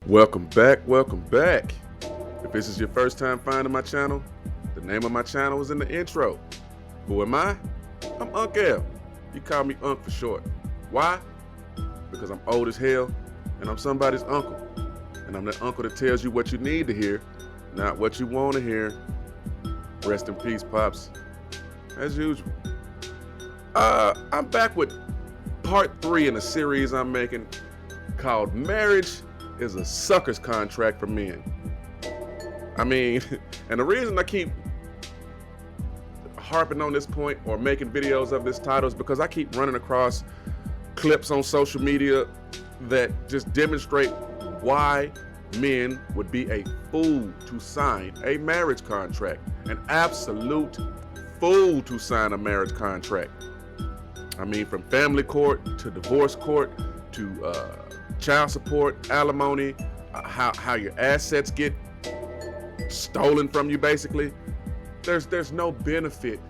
Welcome back, welcome back. If this is your first time finding my channel, the name of my channel is in the intro. Who am I? I'm Unc L. You call me Unc for short. Why? Because I'm old as hell and I'm somebody's uncle. And I'm the uncle that tells you what you need to hear, not what you want to hear. Rest in peace, Pops. As usual. I'm back with part 3 in a series I'm making called Marriage is a Sucker's Contract for Men. I mean, and the reason I keep harping on this point or making videos of this title is because I keep running across clips on social media that just demonstrate why men would be a fool to sign a marriage contract. An absolute fool to sign a marriage contract. I mean, from family court to divorce court to child support, alimony, how your assets get stolen from you, basically. There's no benefit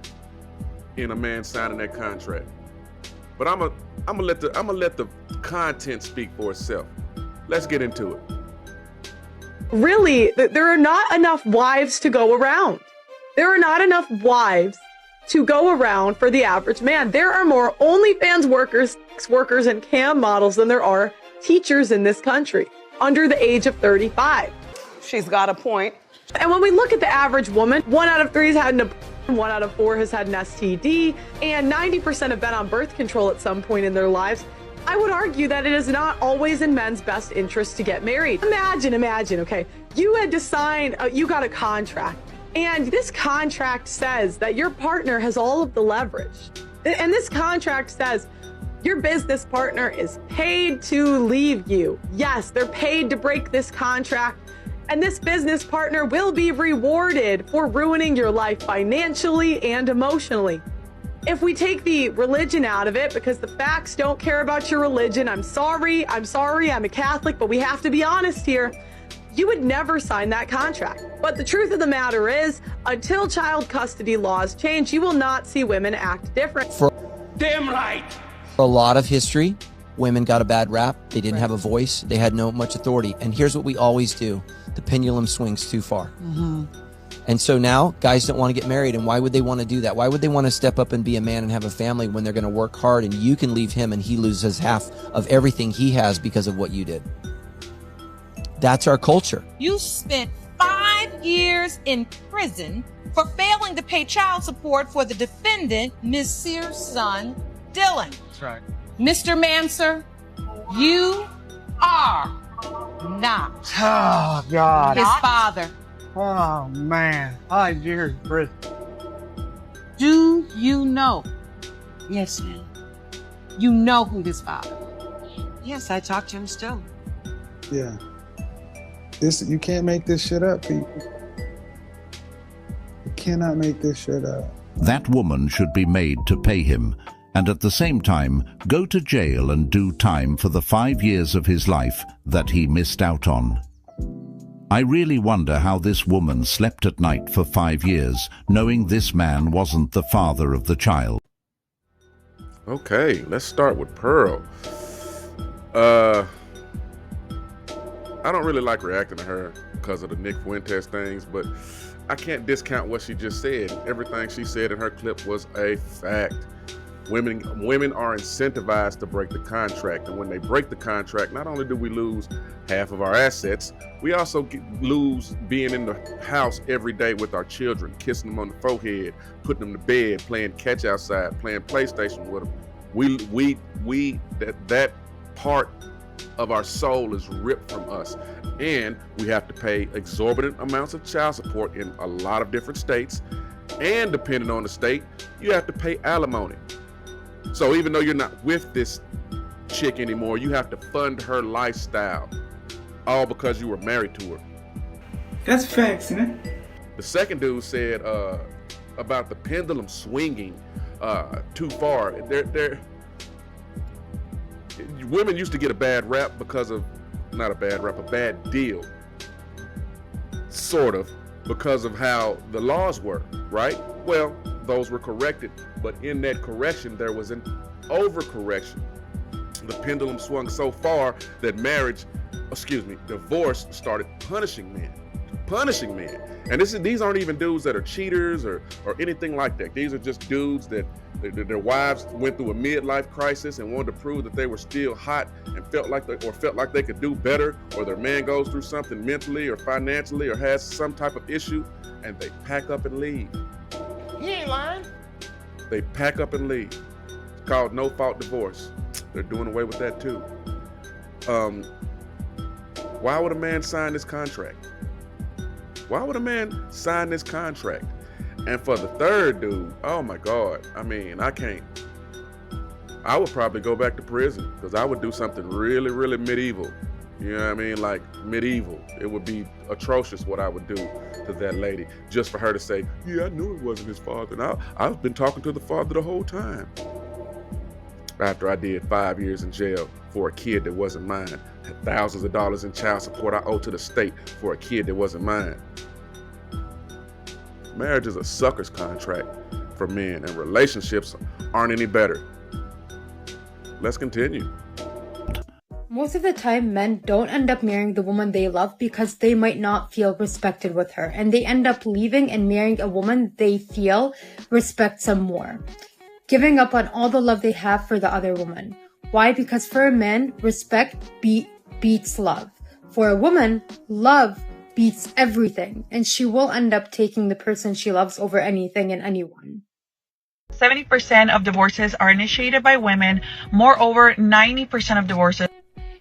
in a man signing that contract. But I'm gonna let the content speak for itself. Let's get into it. Really, there are not enough wives to go around. There are not enough wives to go around for the average man. There are more OnlyFans workers, sex workers, and cam models than there are teachers in this country under the age of 35. She's got a point. And when we look at the average woman, 1 out of 3 has had an abortion, 1 out of 4 has had an STD, and 90% have been on birth control at some point in their lives. I would argue that it is not always in men's best interest to get married. Imagine, okay, you had to sign, you got a contract, and this contract says that your partner has all of the leverage. And this contract says your business partner is paid to leave you. Yes, they're paid to break this contract. And this business partner will be rewarded for ruining your life financially and emotionally. If we take the religion out of it, because the facts don't care about your religion, I'm sorry, I'm a Catholic, but we have to be honest here. You would never sign that contract. But the truth of the matter is, until child custody laws change, you will not see women act different. Damn right. For a lot of history, women got a bad rap. They didn't have a voice. They had no much authority. And here's what we always do. The pendulum swings too far. And so now guys don't want to get married. And why would they want to do that? Why would they want to step up and be a man and have a family when they're going to work hard and you can leave him and he loses half of everything he has because of what you did? That's our culture. You spent 5 years in prison for failing to pay child support for the defendant, Ms. Sears' son, Dylan. That's right. Mr. Manser, you are not Oh, God. his father. Oh, man. I hear Chris. Do you know? Yes, ma'am. You know who his father is. Yes, I talk to him still. Yeah. You can't make this shit up, people. You cannot make this shit up. That woman should be made to pay him, and at the same time go to jail and do time for the 5 years of his life that he missed out on. I really wonder how this woman slept at night for 5 years, knowing this man wasn't the father of the child. Okay, let's start with Pearl. I don't really like reacting to her because of the Nick Fuentes things, but I can't discount what she just said. Everything she said in her clip was a fact. Women are incentivized to break the contract, and when they break the contract, not only do we lose half of our assets, we also lose being in the house every day with our children, kissing them on the forehead, putting them to bed, playing catch outside, playing PlayStation with them. That part of our soul is ripped from us, and we have to pay exorbitant amounts of child support in a lot of different states, and depending on the state, you have to pay alimony. So even though you're not with this chick anymore, you have to fund her lifestyle, all because you were married to her. That's facts, man. The second dude said about the pendulum swinging too far. Women used to get a bad rap because of, not a bad rap, a bad deal, sort of, because of how the laws were, right? Well, those were corrected, but in that correction, there was an overcorrection. the pendulum swung so far that divorce started punishing men. And these aren't even dudes that are cheaters or anything like that. These are just dudes that their wives went through a midlife crisis and wanted to prove that they were still hot and felt like they could do better, or their man goes through something mentally or financially or has some type of issue, and they pack up and leave. He ain't lying. They pack up and leave. It's called no-fault divorce. They're doing away with that too. Why would a man sign this contract? Why would a man sign this contract? And for the third dude, oh my God, I mean, I can't. I would probably go back to prison because I would do something really, really medieval. You know what I mean? Like medieval. It would be atrocious what I would do to that lady just for her to say, yeah, I knew it wasn't his father. And I've been talking to the father the whole time. After I did 5 years in jail for a kid that wasn't mine, had thousands of dollars in child support I owe to the state for a kid that wasn't mine. Marriage is a sucker's contract for men, and relationships aren't any better. Let's continue. Most of the time, men don't end up marrying the woman they love because they might not feel respected with her, and they end up leaving and marrying a woman they feel respects them more, giving up on all the love they have for the other woman. Why? Because for a man, respect beats love. For a woman, love beats everything, and she will end up taking the person she loves over anything and anyone. 70% of divorces are initiated by women. Moreover, 90% of divorces.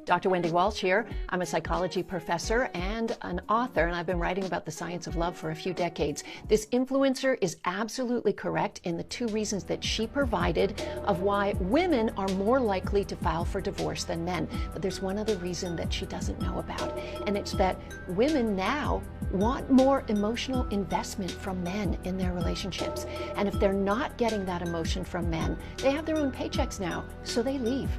Dr. Wendy Walsh here. I'm a psychology professor and an author, and I've been writing about the science of love for a few decades. This influencer is absolutely correct in the 2 reasons that she provided of why women are more likely to file for divorce than men. But there's one other reason that she doesn't know about, and it's that women now want more emotional investment from men in their relationships. And if they're not getting that emotion from men, they have their own paychecks now, so they leave.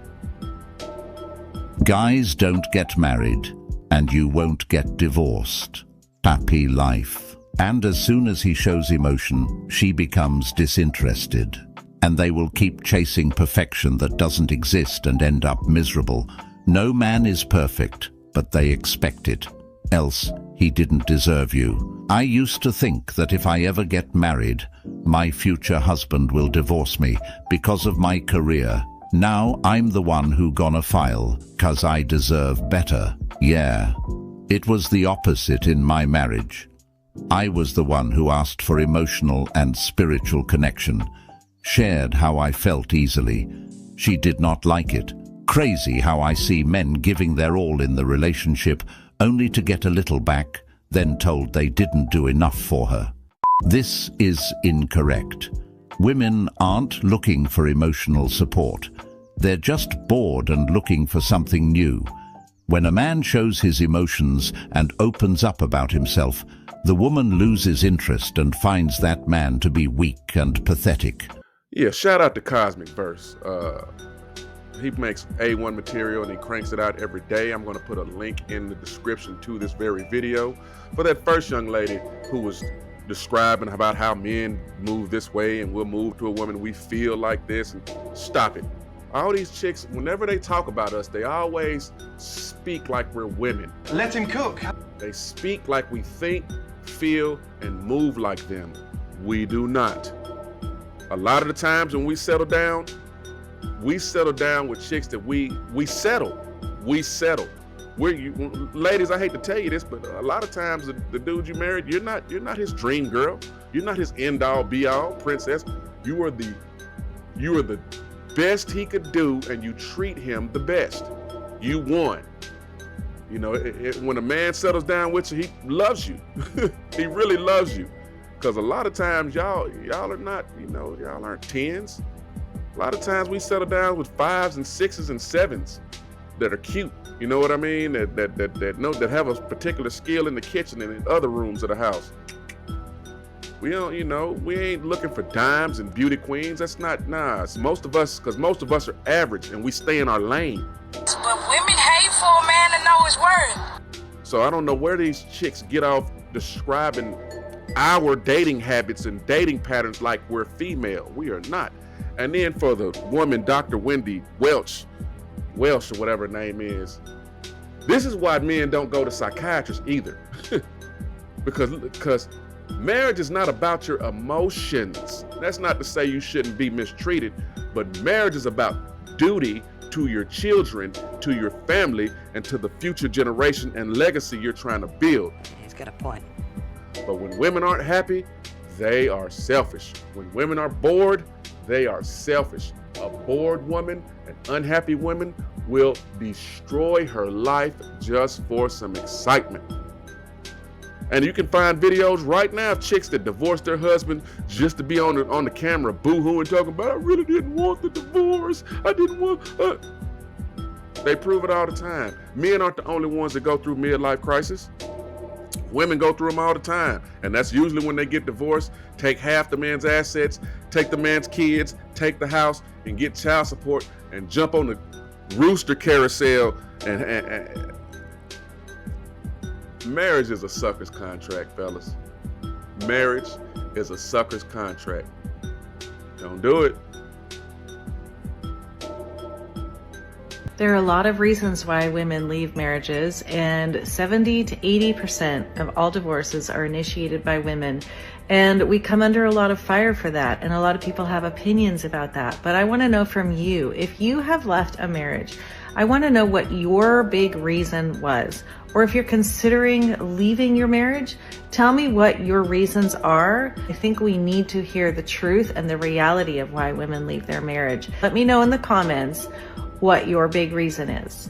Guys don't get married, and you won't get divorced. Happy life. And as soon as he shows emotion, she becomes disinterested. And they will keep chasing perfection that doesn't exist and end up miserable. No man is perfect, but they expect it. Else, he didn't deserve you. I used to think that if I ever get married, my future husband will divorce me because of my career. Now I'm the one who gonna file, 'cause I deserve better. Yeah. It was the opposite in my marriage. I was the one who asked for emotional and spiritual connection, shared how I felt easily. She did not like it. Crazy how I see men giving their all in the relationship only to get a little back, then told they didn't do enough for her. This is incorrect. Women aren't looking for emotional support. They're just bored and looking for something new. When a man shows his emotions and opens up about himself, the woman loses interest and finds that man to be weak and pathetic. Yeah, shout out to Cosmic Verse. He makes A1 material and he cranks it out every day. I'm going to put a link in the description to this very video. For that first young lady who was describing about how men move this way and we'll move to a woman we feel like this, and stop it. All these chicks, whenever they talk about us, they always speak like we're women. Let him cook. They speak like we think, feel, and move like them. We do not. A lot of the times when we settle down with chicks that we settle. Ladies, I hate to tell you this, but a lot of times the dude you married, you're not his dream girl. You're not his end all be all princess. You are the best he could do, and you treat him the best. You won. You know, when a man settles down with you, he loves you. He really loves you. Because a lot of times y'all are not, y'all aren't 10s. A lot of times we settle down with 5s and 6s and 7s that are cute. You know what I mean? That have a particular skill in the kitchen and in other rooms of the house. We don't, we ain't looking for dimes and beauty queens. That's not, it's most of us, because most of us are average and we stay in our lane. But women hate for a man to know his worth. So I don't know where these chicks get off describing our dating habits and dating patterns like we're female. We are not. And then for the woman, Dr. Wendy Welch, Welsh or whatever her name is. This is why men don't go to psychiatrists either. because marriage is not about your emotions. That's not to say you shouldn't be mistreated, but marriage is about duty to your children, to your family, and to the future generation and legacy you're trying to build. He's got a point. But when women aren't happy, they are selfish. When women are bored, they are selfish. A bored woman, an unhappy woman, will destroy her life just for some excitement. And you can find videos right now of chicks that divorced their husband just to be on the camera boo-hooing, talking about, I really didn't want the divorce. I didn't want... They prove it all the time. Men aren't the only ones that go through midlife crisis. Women go through them all the time. And that's usually when they get divorced, take half the man's assets, take the man's kids, take the house, and get child support, and jump on the rooster carousel. And marriage is a sucker's contract, fellas. Marriage is a sucker's contract. Don't do it. There are a lot of reasons why women leave marriages, and 70 to 80% of all divorces are initiated by women. And we come under a lot of fire for that, and a lot of people have opinions about that. But I want to know from you, if you have left a marriage, I want to know what your big reason was. Or if you're considering leaving your marriage, tell me what your reasons are. I think we need to hear the truth and the reality of why women leave their marriage. Let me know in the comments what your big reason is.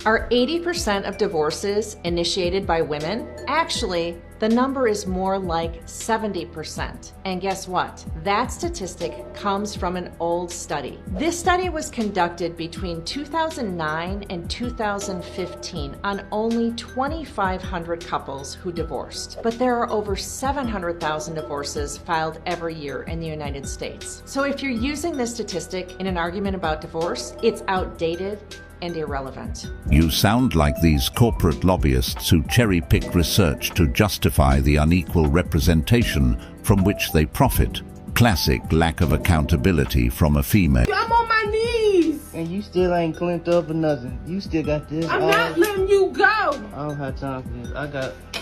Are 80% of divorces initiated by women? Actually, the number is more like 70%. And guess what? That statistic comes from an old study. This study was conducted between 2009 and 2015 on only 2,500 couples who divorced. But there are over 700,000 divorces filed every year in the United States. So if you're using this statistic in an argument about divorce, it's outdated and irrelevant. You sound like these corporate lobbyists who cherry-pick research to justify the unequal representation from which they profit. Classic lack of accountability from a female. I'm on my knees! And you still ain't climped up or nothing. You still got this. I'm not letting you go! I don't have time for this.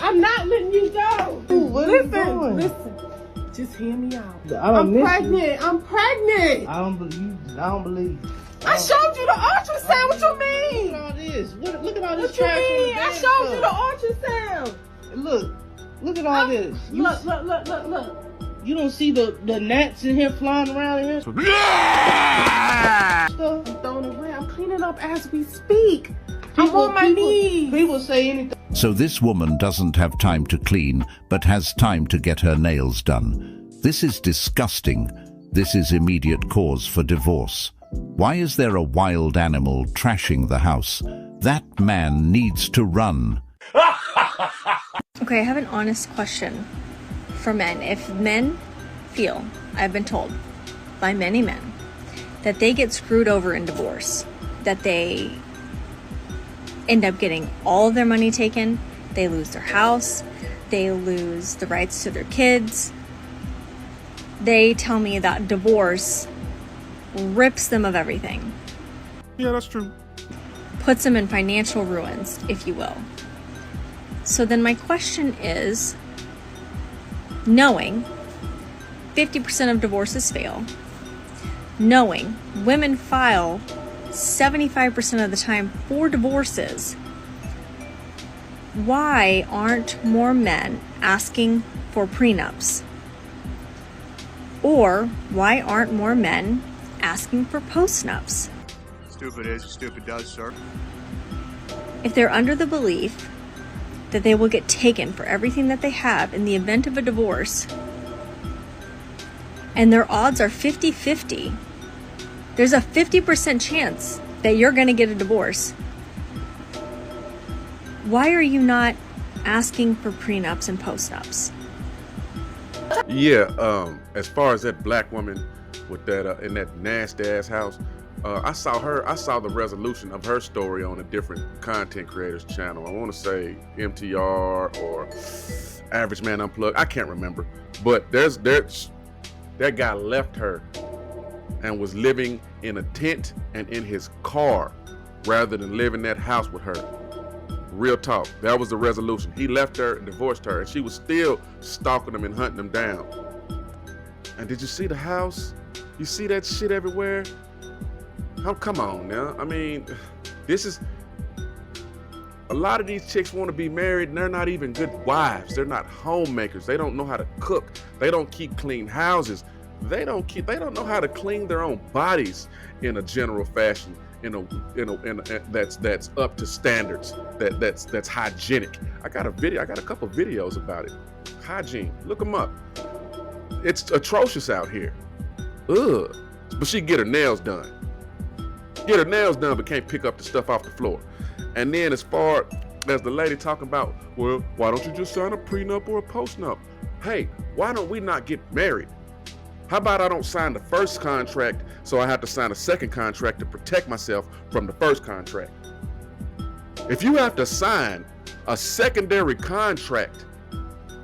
I'm not letting you go! Ooh, what are you doing? Listen. Just hear me out. I'm pregnant! I'm pregnant! I don't believe. I showed you the ultrasound. What you mean? Look at all this. Look at all this what you trash. Mean? I showed you the ultrasound. Look at all this. Look. You don't see the gnats in here flying around in here? I'm throwing it away. I'm cleaning up as we speak. I'm on my knees. People say anything. So this woman doesn't have time to clean, but has time to get her nails done. This is disgusting. This is immediate cause for divorce. Why is there a wild animal trashing the house? That man needs to run. Okay, I have an honest question for men. If men feel, I've been told by many men, that they get screwed over in divorce, that they end up getting all of their money taken, they lose their house, they lose the rights to their kids, they tell me that divorce rips them of everything. Yeah, that's true. Puts them in financial ruins, if you will. So then my question is, knowing 50% of divorces fail, knowing women file 75% of the time for divorces, why aren't more men asking for prenups? Or why aren't more men asking for postnups? Stupid is, stupid does, sir. If they're under the belief that they will get taken for everything that they have in the event of a divorce, and their odds are 50-50, there's a 50% chance that you're going to get a divorce. Why are you not asking for prenups and postnups? Yeah, as far as that black woman with that in that nasty ass house, I saw the resolution of her story on a different content creators channel. I want to say MTR or Average Man Unplugged. I can't remember, but that guy left her and was living in a tent and in his car rather than live in that house with her. Real talk. That was the resolution. He left her and divorced her, and she was still stalking him and hunting him down. And did you see the house? You see that shit everywhere? Oh, come on now. I mean, this is... A lot of these chicks want to be married, and they're not even good wives. They're not homemakers. They don't know how to cook. They don't keep clean houses. They don't know how to clean their own bodies in a general fashion, that's up to standards, that's hygienic. I got a couple videos about it. Hygiene. Look them up. It's atrocious out here. Ugh. But she get her nails done. Get her nails done, but can't pick up the stuff off the floor. And then as far as the lady talking about, well, why don't you just sign a prenup or a postnup? Hey, why don't we not get married? How about I don't sign the first contract so I have to sign a second contract to protect myself from the first contract? If you have to sign a secondary contract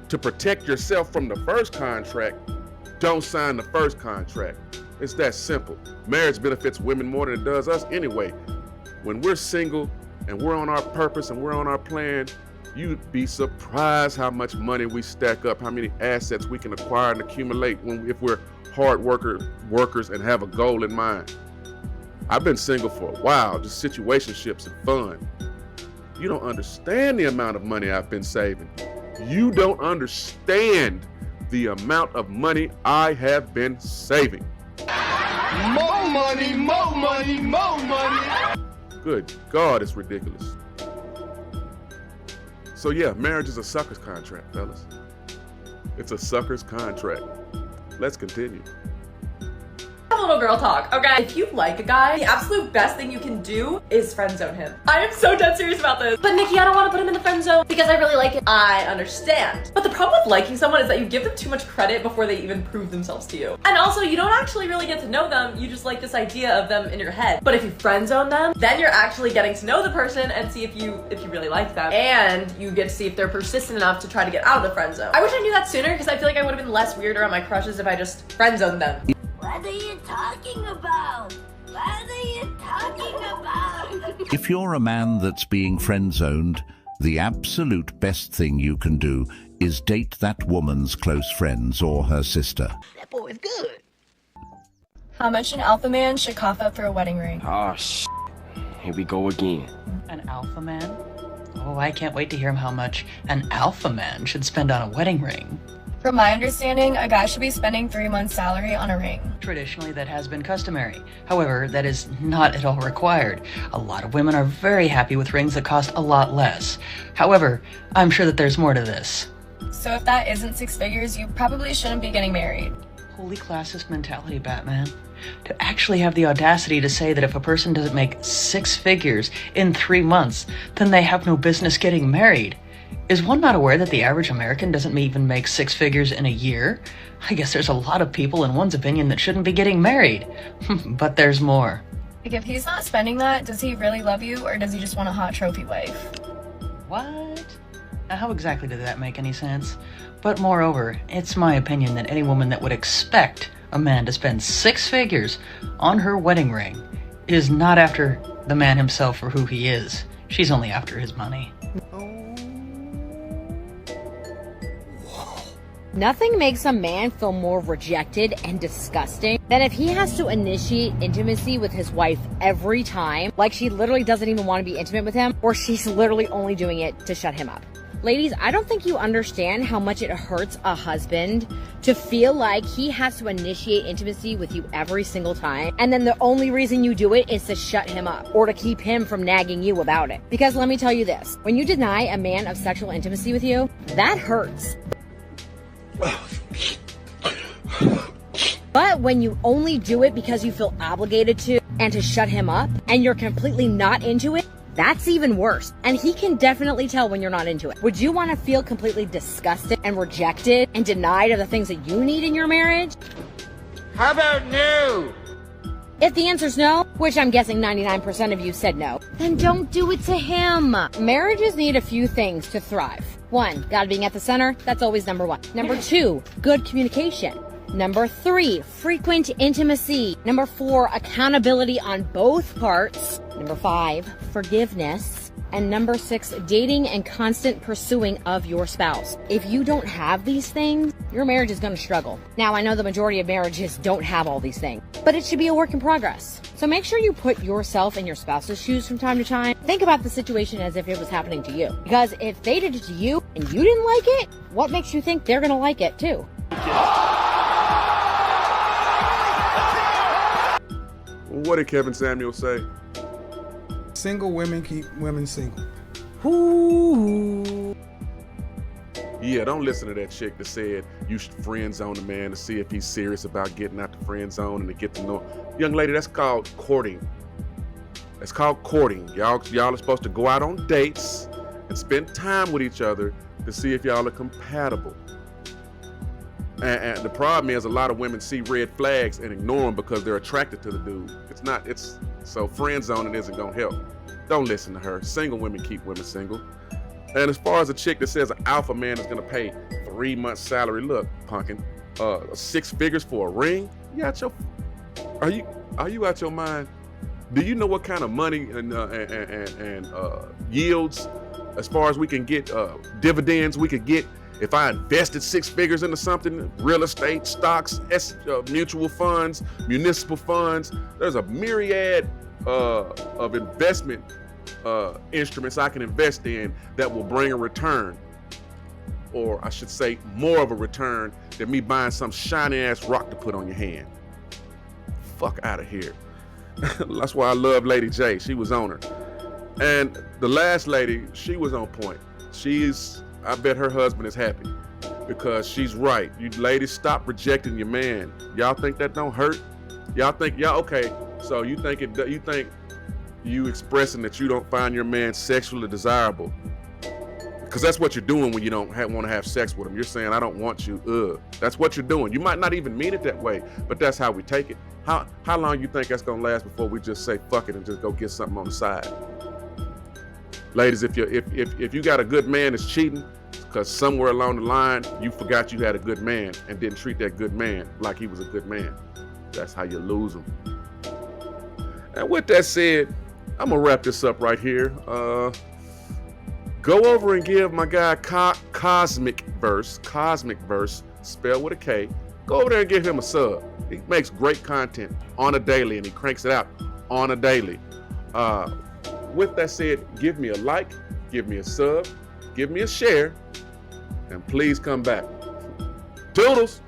to protect yourself from the first contract, don't sign the first contract. It's that simple. Marriage benefits women more than it does us anyway. When we're single and we're on our purpose and we're on our plan, you'd be surprised how much money we stack up, how many assets we can acquire and accumulate if we're hard workers and have a goal in mind. I've been single for a while, just situationships and fun. You don't understand the amount of money I've been saving. You don't understand the amount of money I have been saving. More money, more money, more money. Good God, it's ridiculous. So yeah, marriage is a sucker's contract, fellas. It's a sucker's contract. Let's continue. A little girl talk, okay? If you like a guy, the absolute best thing you can do is friend zone him. I am so dead serious about this. But Nikki, I don't want to put him in the friend zone because I really like him. I understand. But the problem with liking someone is that you give them too much credit before they even prove themselves to you. And also, you don't actually really get to know them. You just like this idea of them in your head. But if you friend zone them, then you're actually getting to know the person and see if you really like them. And you get to see if they're persistent enough to try to get out of the friend zone. I wish I knew that sooner because I feel like I would have been less weird around my crushes if I just friend zoned them. What are you talking about? What are you talking about? If you're a man that's being friend-zoned, the absolute best thing you can do is date that woman's close friends or her sister. That boy is good. How much an alpha man should cough up for a wedding ring? Oh, here we go again. An alpha man? Oh, I can't wait to hear how much an alpha man should spend on a wedding ring. From my understanding, a guy should be spending 3 months' salary on a ring. Traditionally, that has been customary. However, that is not at all required. A lot of women are very happy with rings that cost a lot less. However, I'm sure that there's more to this. So if that isn't 6 figures, you probably shouldn't be getting married. Holy classist mentality, Batman. To actually have the audacity to say that if a person doesn't make 6 figures in 3 months, then they have no business getting married. Is one not aware that the average American doesn't even make 6 figures in a year? I guess there's a lot of people, in one's opinion, that shouldn't be getting married. But there's more. Like, if he's not spending that, does he really love you, or does he just want a hot trophy wife? What? Now, how exactly did that make any sense? But moreover, it's my opinion that any woman that would expect a man to spend 6 figures on her wedding ring is not after the man himself for who he is. She's only after his money. Nothing makes a man feel more rejected and disgusting than if he has to initiate intimacy with his wife every time, like she literally doesn't even want to be intimate with him, or she's literally only doing it to shut him up. Ladies, I don't think you understand how much it hurts a husband to feel like he has to initiate intimacy with you every single time, and then the only reason you do it is to shut him up or to keep him from nagging you about it. Because let me tell you this, when you deny a man of sexual intimacy with you, that hurts. But when you only do it because you feel obligated to and to shut him up, and you're completely not into it, that's even worse. And he can definitely tell when you're not into it. Would you want to feel completely disgusted and rejected and denied of the things that you need in your marriage? How about no? If the answer's no, which I'm guessing 99% of you said no, then don't do it to him. Marriages need a few things to thrive. 1, God being at the center, that's always number 1. Number 2, good communication. Number 3, frequent intimacy. Number 4, accountability on both parts. Number 5, forgiveness. And number 6, dating and constant pursuing of your spouse. If you don't have these things, your marriage is going to struggle. Now, I know the majority of marriages don't have all these things, but it should be a work in progress. So make sure you put yourself in your spouse's shoes from time to time. Think about the situation as if it was happening to you. Because if they did it to you and you didn't like it, what makes you think they're going to like it too? What did Kevin Samuel say? Single women keep women single. Ooh. Yeah, don't listen to that chick that said you should friend zone a man to see if he's serious about getting out the friend zone and to get to know. Young lady, that's called courting. That's called courting. Y'all are supposed to go out on dates and spend time with each other to see if y'all are compatible. And the problem is a lot of women see red flags and ignore them because they're attracted to the dude. So friend zoning isn't gonna help. Don't listen to her. Single women keep women single. And as far as a chick that says an alpha man is gonna pay 3 months salary, look, punkin, 6 figures for a ring? Are you out your mind? Do you know what kind of money and yields, as far as we can get dividends we could get if I invested 6 figures into something, real estate, stocks, mutual funds, municipal funds? There's a myriad of investment instruments I can invest in that will bring a return, or I should say more of a return than me buying some shiny ass rock to put on your hand. Fuck out of here. That's why I love Lady J. She was on her. And the last lady, she was on point. I bet her husband is happy because she's right. You ladies, stop rejecting your man. Y'all think that don't hurt? Okay, so you think you expressing that you don't find your man sexually desirable, because that's what you're doing when you don't want to have sex with him. You're saying, I don't want you. That's what you're doing. You might not even mean it that way, but that's how we take it. How long you think that's gonna last before we just say fuck it and just go get something on the side? Ladies, if you got a good man that's cheating because somewhere along the line you forgot you had a good man and didn't treat that good man like he was a good man, that's how you lose him. And with that said, I'm gonna wrap this up right here. Go over and give my guy Cosmic Verse, spelled with a K. Go over there and give him a sub. He makes great content on a daily, and he cranks it out on a daily. With that said, give me a like, give me a sub, give me a share, and please come back. Toodles!